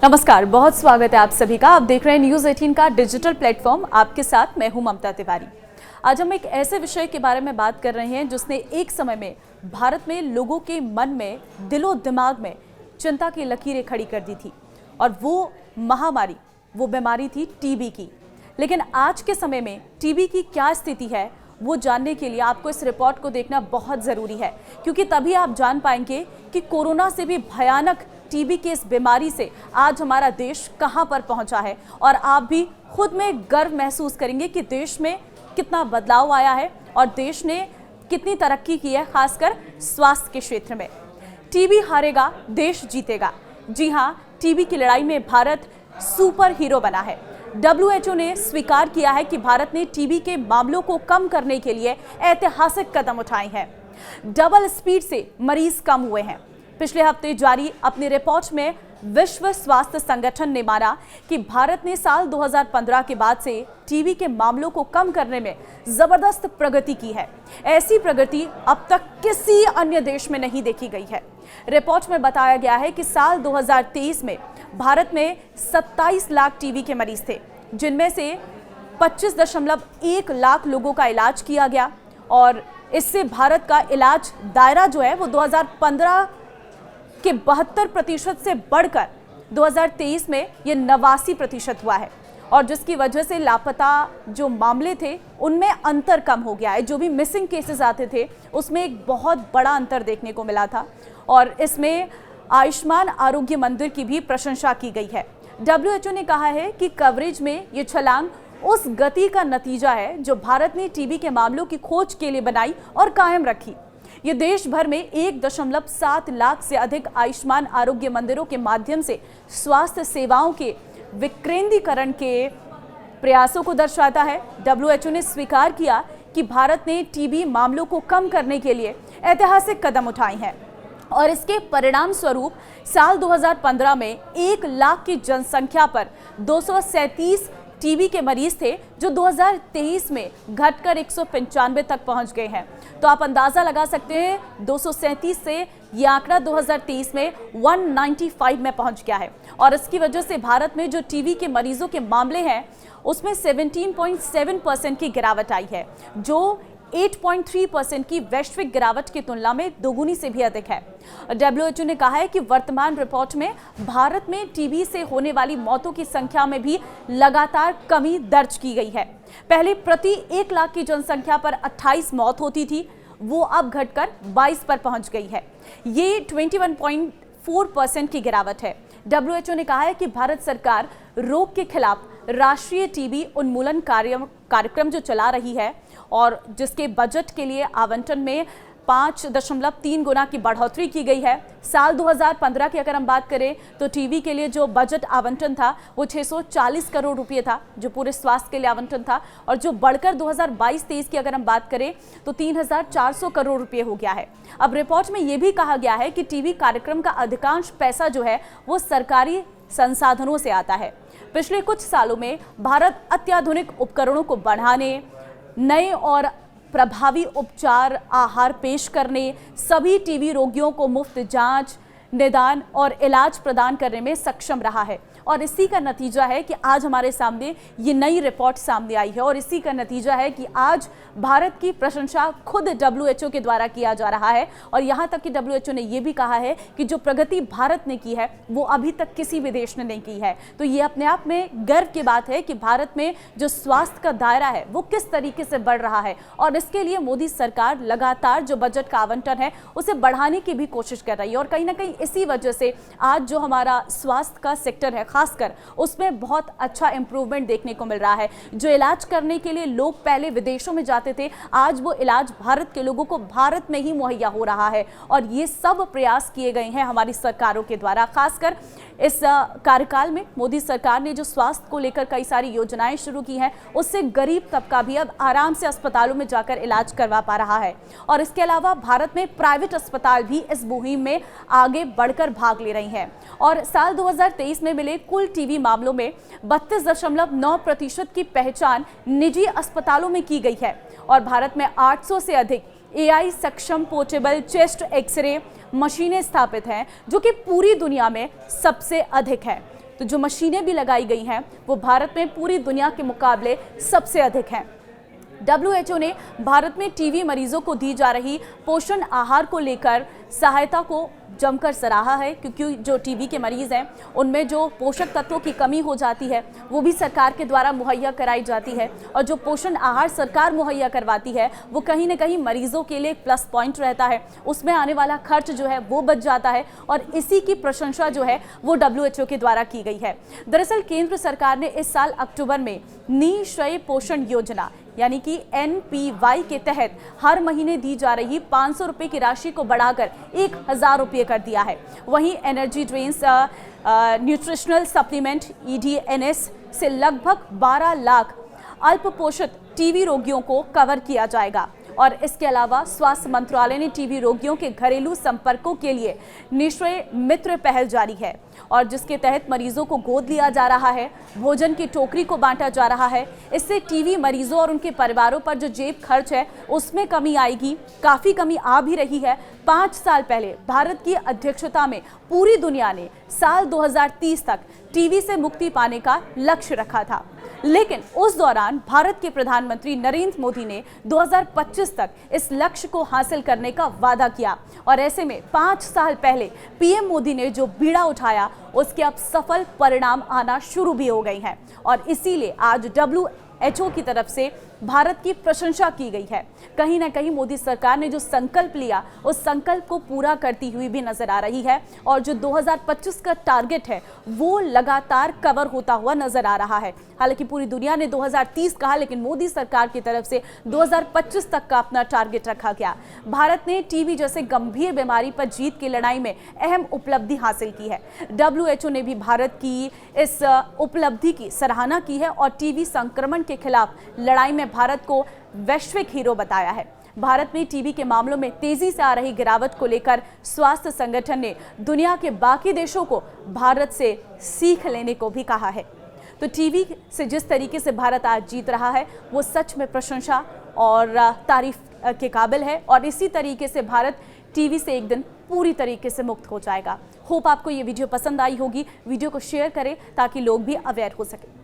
नमस्कार, बहुत स्वागत है आप सभी का। आप देख रहे हैं न्यूज़ 18 का डिजिटल प्लेटफॉर्म। आपके साथ मैं हूं ममता तिवारी। आज हम एक ऐसे विषय के बारे में बात कर रहे हैं जिसने एक समय में भारत में लोगों के मन में, दिलो दिमाग में चिंता की लकीरें खड़ी कर दी थी, और वो महामारी, वो बीमारी थी टीबी की। लेकिन आज के समय में टीबी की क्या स्थिति है, वो जानने के लिए आपको इस रिपोर्ट को देखना बहुत ज़रूरी है, क्योंकि तभी आप जान पाएंगे कि कोरोना से भी भयानक टीबी की इस बीमारी से आज हमारा देश कहां पर पहुंचा है। और आप भी खुद में गर्व महसूस करेंगे कि देश में कितना बदलाव आया है और देश ने कितनी तरक्की की है, खासकर स्वास्थ्य के क्षेत्र में। टीबी हारेगा, देश जीतेगा। जी हां, टीबी की लड़ाई में भारत सुपर हीरो बना है। WHO ने स्वीकार किया है कि भारत ने टीबी के मामलों को कम करने के लिए ऐतिहासिक कदम उठाए हैं। डबल स्पीड से मरीज कम हुए हैं। पिछले हफ्ते जारी अपनी रिपोर्ट में विश्व स्वास्थ्य संगठन ने माना कि भारत ने साल 2015 के बाद से टीबी के मामलों को कम करने में जबरदस्त प्रगति की है। ऐसी प्रगति अब तक किसी अन्य देश में नहीं देखी गई है। रिपोर्ट में बताया गया है कि साल 2023 में भारत में 27 लाख टीबी के मरीज थे, जिनमें से 25.1 लाख लोगों का इलाज किया गया। और इससे भारत का इलाज दायरा जो है वो 2015 के 72% से बढ़कर 2023 में ये 89% हुआ है। और जिसकी वजह से लापता जो मामले थे उनमें अंतर कम हो गया है। जो भी मिसिंग केसेस आते थे उसमें एक बहुत बड़ा अंतर देखने को मिला था। और इसमें आयुष्मान आरोग्य मंदिर की भी प्रशंसा की गई है। WHO ने कहा है कि कवरेज में ये छलांग उस गति का नतीजा है जो भारत ने टीबी के मामलों की खोज के लिए बनाई और कायम रखी। ये देश भर में 1.7 लाख से अधिक आयुष्मान आरोग्य मंदिरों के माध्यम से स्वास्थ्य सेवाओं के विकेंद्रीकरण के प्रयासों को दर्शाता है। WHO ने स्वीकार किया कि भारत ने टीबी मामलों को कम करने के लिए ऐतिहासिक कदम उठाए हैं, और इसके परिणाम स्वरूप साल 2015 में 1 लाख की जनसंख्या पर 237 टीबी के मरीज थे, जो 2023 में घटकर 195 तक पहुंच गए हैं। तो आप अंदाजा लगा सकते हैं 237 से ये आंकड़ा 2023 में 195 में पहुंच गया है। और इसकी वजह से भारत में जो टीबी के मरीजों के मामले हैं उसमें 17.7% की गिरावट आई है, जो 8.3% की वैश्विक गिरावट की तुलना में दोगुनी से भी अधिक है। WHO ने कहा है कि वर्तमान रिपोर्ट में भारत में टीबी से होने वाली मौतों की संख्या में भी लगातार कमी दर्ज की गई है। पहले प्रति 1 लाख की जनसंख्या पर 28 मौत होती थी, वो अब घटकर 22 पर पहुंच गई है। ये 21.4% की गिरावट है। WHO ने कहा है कि भारत सरकार रोग के खिलाफ राष्ट्रीय टीबी उन्मूलन कार्यक्रम जो चला रही है, और जिसके बजट के लिए आवंटन में 5.3 गुना की बढ़ोतरी की गई है। साल 2015 की अगर हम बात करें तो टीबी के लिए जो बजट आवंटन था वो 640 करोड़ रुपए था, जो पूरे स्वास्थ्य के लिए आवंटन था, और जो बढ़कर 2022-23 की अगर हम बात करें तो 3,400 करोड़ रुपए हो गया है। अब रिपोर्ट में ये भी कहा गया है कि टीबी कार्यक्रम का अधिकांश पैसा जो है वो सरकारी संसाधनों से आता है। पिछले कुछ सालों में भारत अत्याधुनिक उपकरणों को बढ़ाने, नए और प्रभावी उपचार आहार पेश करने, सभी टीबी रोगियों को मुफ्त जांच, निदान और इलाज प्रदान करने में सक्षम रहा है। और इसी का नतीजा है कि आज हमारे सामने ये नई रिपोर्ट सामने आई है, और इसी का नतीजा है कि आज भारत की प्रशंसा खुद WHO के द्वारा किया जा रहा है। और यहाँ तक कि WHO ने ये भी कहा है कि जो प्रगति भारत ने की है वो अभी तक किसी भी देश ने नहीं की है। तो ये अपने आप में गर्व की बात है कि भारत में जो स्वास्थ्य का दायरा है वो किस तरीके से बढ़ रहा है, और इसके लिए मोदी सरकार लगातार जो बजट का आवंटन है उसे बढ़ाने की भी कोशिश कर रही है। और कहीं ना कहीं इसी वजह से आज जो हमारा स्वास्थ्य का सेक्टर है खासकर, उसमें बहुत अच्छा इंप्रूवमेंट देखने को मिल रहा है। जो इलाज करने के लिए लोग पहले विदेशों में जाते थे, आज वो इलाज भारत के लोगों को भारत में ही मुहैया हो रहा है। और ये सब प्रयास किए गए हैं हमारी सरकारों के द्वारा। खासकर इस कार्यकाल में मोदी सरकार ने जो स्वास्थ्य को लेकर कई सारी योजनाएं शुरू की हैं, उससे गरीब तबका भी अब आराम से अस्पतालों में जाकर इलाज करवा पा रहा है। और इसके अलावा भारत में प्राइवेट अस्पताल भी इस मुहिम में आगे बढ़कर भाग ले रही हैं। और साल 2023 में मिले कुल टीबी मामलों में 32.9% की पहचान निजी अस्पतालों में की गई है। और भारत में 800 से अधिक AI सक्षम पोर्टेबल चेस्ट एक्सरे मशीनें स्थापित हैं, जो कि पूरी दुनिया में सबसे अधिक है। तो जो मशीनें भी लगाई गई हैं वो भारत में पूरी दुनिया के मुकाबले सबसे अधिक हैं। WHO ने भारत में टीबी मरीजों को दी जा रही पोषण आहार को लेकर सहायता को जमकर सराहा है, क्योंकि जो टीबी के मरीज हैं उनमें जो पोषक तत्वों की कमी हो जाती है वो भी सरकार के द्वारा मुहैया कराई जाती है, और जो पोषण आहार सरकार मुहैया करवाती है वो कहीं ना कहीं मरीजों के लिए एक प्लस पॉइंट रहता है, उसमें आने वाला खर्च जो है वो बच जाता है, और इसी की प्रशंसा जो है वो WHO के द्वारा की गई है। दरअसल केंद्र सरकार ने इस साल अक्टूबर में निःशय पोषण योजना यानी कि NPY के तहत हर महीने दी जा रही 500 रुपये की राशि को बढ़ाकर 1000 रुपये कर दिया है। वहीं energy drinks, nutritional supplement EDNS से लगभग 12 लाख अल्प पोषित टीबी रोगियों को कवर किया जाएगा। और इसके अलावा स्वास्थ्य मंत्रालय ने टीबी रोगियों के घरेलू संपर्कों के लिए निःशय मित्र पहल जारी है, और जिसके तहत मरीजों को गोद लिया जा रहा है, भोजन की टोकरी को बांटा जा रहा है। इससे टीबी मरीजों और उनके परिवारों पर जो जेब खर्च है उसमें कमी आएगी, काफ़ी कमी आ भी रही है। 5 साल पहले भारत की अध्यक्षता में पूरी दुनिया ने साल 2030 तक टीबी से मुक्ति पाने का लक्ष्य रखा था, लेकिन उस दौरान भारत के प्रधानमंत्री नरेंद्र मोदी ने 2025 तक इस लक्ष्य को हासिल करने का वादा किया, और ऐसे में 5 साल पहले PM मोदी ने जो बीड़ा उठाया उसके अब सफल परिणाम आना शुरू भी हो गए हैं, और इसीलिए आज WHO की तरफ से भारत की प्रशंसा की गई है। कहीं ना कहीं मोदी सरकार ने जो संकल्प लिया उस संकल्प को पूरा करती हुई भी नजर आ रही है, और जो 2025 का टारगेट है वो लगातार कवर होता हुआ नजर आ रहा है। हालांकि पूरी दुनिया ने 2030 कहा, लेकिन मोदी सरकार की तरफ से 2025 तक का अपना टारगेट रखा गया। भारत ने टीबी जैसे गंभीर बीमारी पर जीत की लड़ाई में अहम उपलब्धि हासिल की है। WHO ने भी भारत की इस उपलब्धि की सराहना की है और टीबी संक्रमण के खिलाफ लड़ाई में भारत को वैश्विक हीरो बताया है। भारत में टीबी के मामलों में तेजी से आ रही गिरावट को लेकर स्वास्थ्य संगठन ने दुनिया के बाकी देशों को भारत से सीख लेने को भी कहा है। तो टीबी से जिस तरीके से भारत आज जीत रहा है वो सच में प्रशंसा और तारीफ के काबिल है, और इसी तरीके से भारत टीबी से एक दिन पूरी तरीके से मुक्त हो जाएगा। होप आपको ये वीडियो पसंद आई होगी। वीडियो को शेयर करें ताकि लोग भी अवेयर हो सके।